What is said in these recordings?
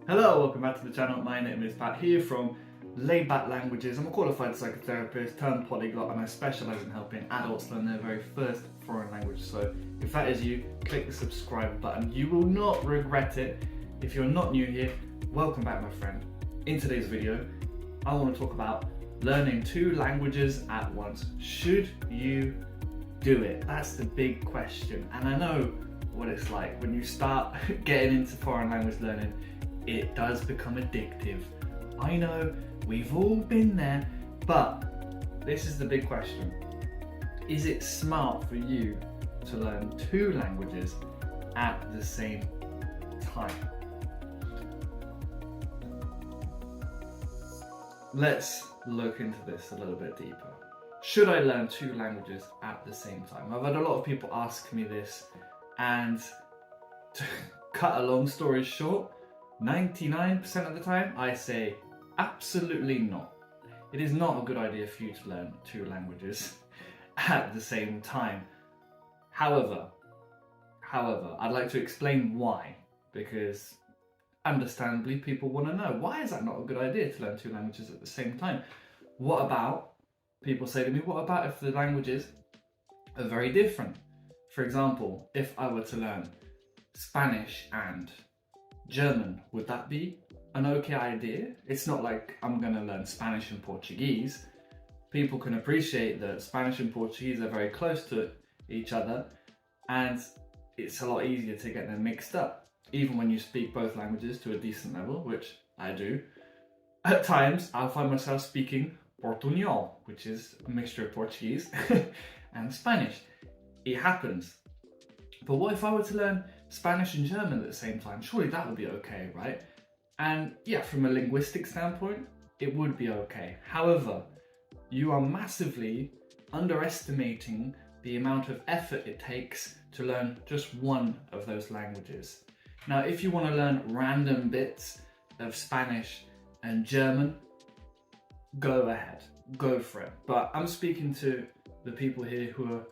Hello, welcome back to the channel. My name is Pat here from Laid Back Languages. I'm a qualified psychotherapist turned polyglot and I specialise in helping adults learn their very first foreign language. So if that is you, click the subscribe button. You will not regret it. If you're not new here, welcome back my friend. In today's video, I want to talk about learning 2 languages at once. Should you do it? That's the big question. And I know what it's like when you start getting into foreign language learning. It does become addictive. I know, we've all been there, but this is the big question. Is it smart for you to learn 2 languages at the same time? Let's look into this a little bit deeper. Should I learn 2 languages at the same time? I've had a lot of people ask me this, and to cut a long story short, 99% of the time I say absolutely not. It is not a good idea for you to learn 2 languages at the same time. However, I'd like to explain why, because understandably people want to know, why is that not a good idea to learn 2 languages at the same time? What about, people say to me, what about if the languages are very different? For example, if I were to learn Spanish and German, would that be an okay idea? It's not like I'm going to learn Spanish and Portuguese. People can appreciate that Spanish and Portuguese are very close to each other, and it's a lot easier to get them mixed up. Even when you speak both languages to a decent level, which I do, at times I'll find myself speaking Portuñol, which is a mixture of Portuguese and Spanish. It happens. But what if I were to learn Spanish and German at the same time? Surely that would be okay, right? And yeah, from a linguistic standpoint, it would be okay. However, you are massively underestimating the amount of effort it takes to learn just one of those languages. Now, if you want to learn random bits of Spanish and German, go ahead, go for it. But I'm speaking to the people here who are,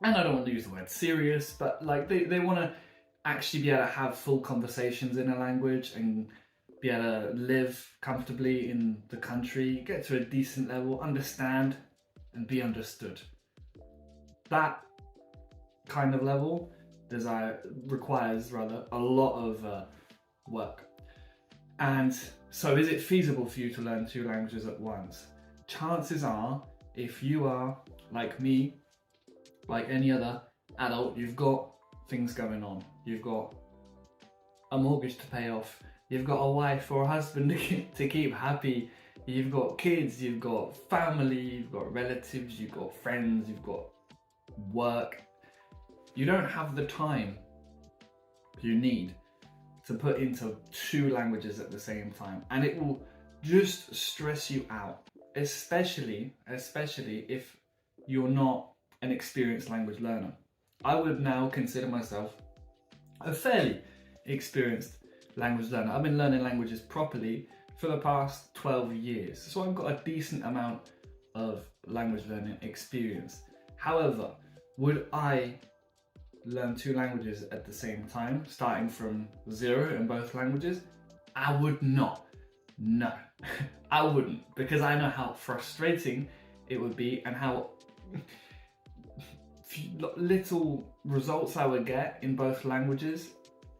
and I don't want to use the word serious, but like they want to actually be able to have full conversations in a language and be able to live comfortably in the country, get to a decent level, understand and be understood. That kind of level requires a lot of work. And so is it feasible for you to learn 2 languages at once? Chances are, if you are like me, like any other adult, you've got things going on. You've got a mortgage to pay off. You've got a wife or a husband to keep happy. You've got kids, you've got family, you've got relatives, you've got friends, you've got work. You don't have the time you need to put into 2 languages at the same time. And it will just stress you out, especially if you're not an experienced language learner. I would now consider myself a fairly experienced language learner. I've been learning languages properly for the past 12 years, so I've got a decent amount of language learning experience. However, would I learn 2 languages at the same time, starting from 0 in both languages? I would not. No, I wouldn't, because I know how frustrating it would be and how little results I would get in both languages,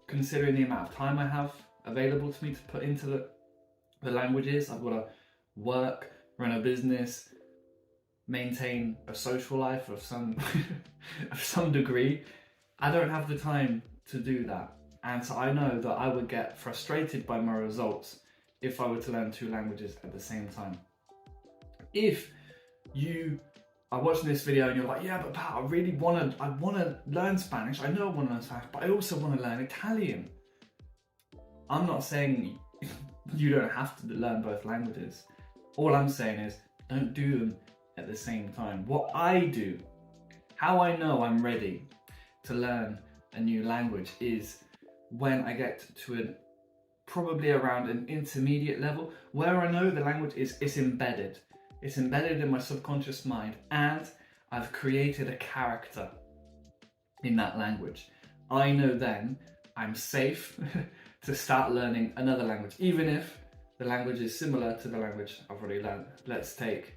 considering the amount of time I have available to me to put into the languages. I've got to work, run a business, maintain a social life of some of some degree. I don't have the time to do that, and so I know that I would get frustrated by my results if I were to learn 2 languages at the same time. If you are watching this video and you're like, yeah, but Pat, I want to learn Spanish. I know I want to learn Spanish, but I also want to learn Italian. I'm not saying you don't have to learn both languages. All I'm saying is don't do them at the same time. What I do, how I know I'm ready to learn a new language, is when I get to probably around an intermediate level where I know the language is embedded. It's embedded in my subconscious mind, and I've created a character in that language. I know then I'm safe to start learning another language, even if the language is similar to the language I've already learned. Let's take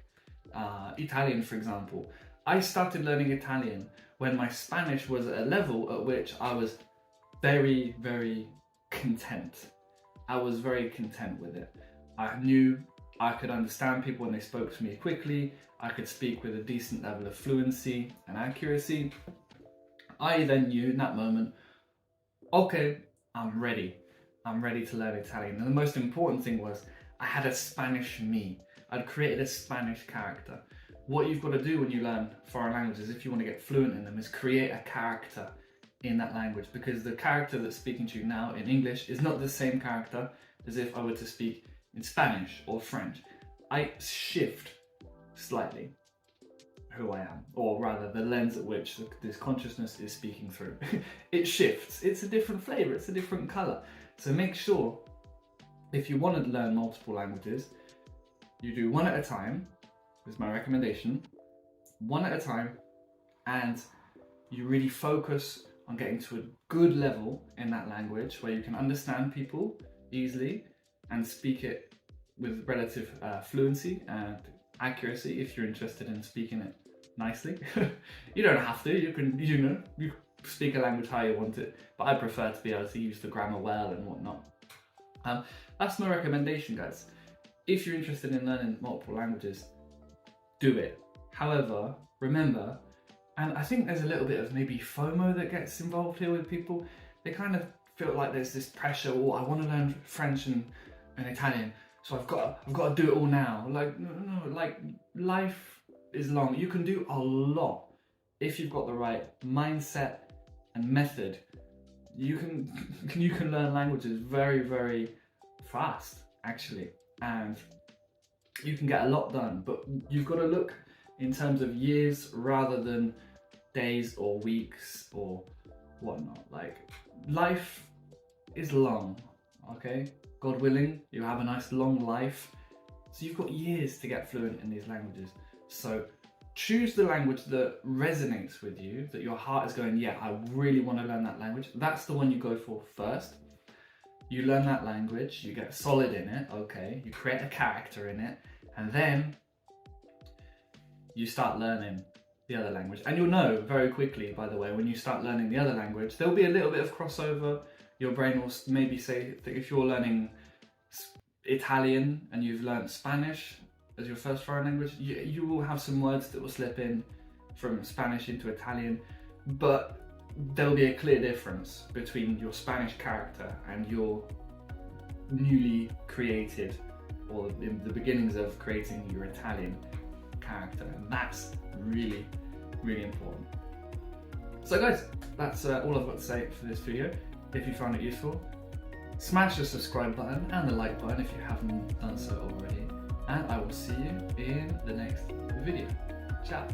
Italian, for example. I started learning Italian when my Spanish was at a level at which I was very, very content. I was very content with it. I knew I could understand people when they spoke to me quickly. I could speak with a decent level of fluency and accuracy. I then knew in that moment, okay, I'm ready. I'm ready to learn Italian. And the most important thing was I had a Spanish me. I'd created a Spanish character. What you've got to do when you learn foreign languages, if you want to get fluent in them, is create a character in that language, because the character that's speaking to you now in English is not the same character as if I were to speak in Spanish or French. I shift slightly who I am, or rather the lens at which this consciousness is speaking through. It shifts, it's a different flavor, it's a different color. So make sure, if you want to learn multiple languages, you do one at a time, is my recommendation, one at a time, and you really focus on getting to a good level in that language where you can understand people easily and speak it with relative fluency and accuracy if you're interested in speaking it nicely. You don't have to, you can, you speak a language how you want it, but I prefer to be able to use the grammar well and whatnot. That's my recommendation, guys. If you're interested in learning multiple languages, do it. However, remember, and I think there's a little bit of maybe FOMO that gets involved here with people. They kind of feel like there's this pressure, oh, I want to learn French and Italian, so I've got to do it all now. Like, no, like, life is long. You can do a lot if you've got the right mindset and method. You can learn languages very, very fast, actually, and you can get a lot done, but you've got to look in terms of years rather than days or weeks or whatnot. Like, life is long, okay? God willing, you have a nice long life. So you've got years to get fluent in these languages. So choose the language that resonates with you, that your heart is going, yeah, I really want to learn that language. That's the one you go for first. You learn that language, you get solid in it, okay? You create a character in it, and then you start learning the other language. And you'll know very quickly, by the way, when you start learning the other language, there'll be a little bit of crossover. Your brain will maybe say that if you're learning Italian and you've learned Spanish as your first foreign language, you will have some words that will slip in from Spanish into Italian, but there'll be a clear difference between your Spanish character and your newly created, or in the beginnings of creating your Italian character, and that's really, really important. So guys, that's all I've got to say for this video. If you found it useful, smash the subscribe button and the like button if you haven't done so already, and I will see you in the next video. Ciao!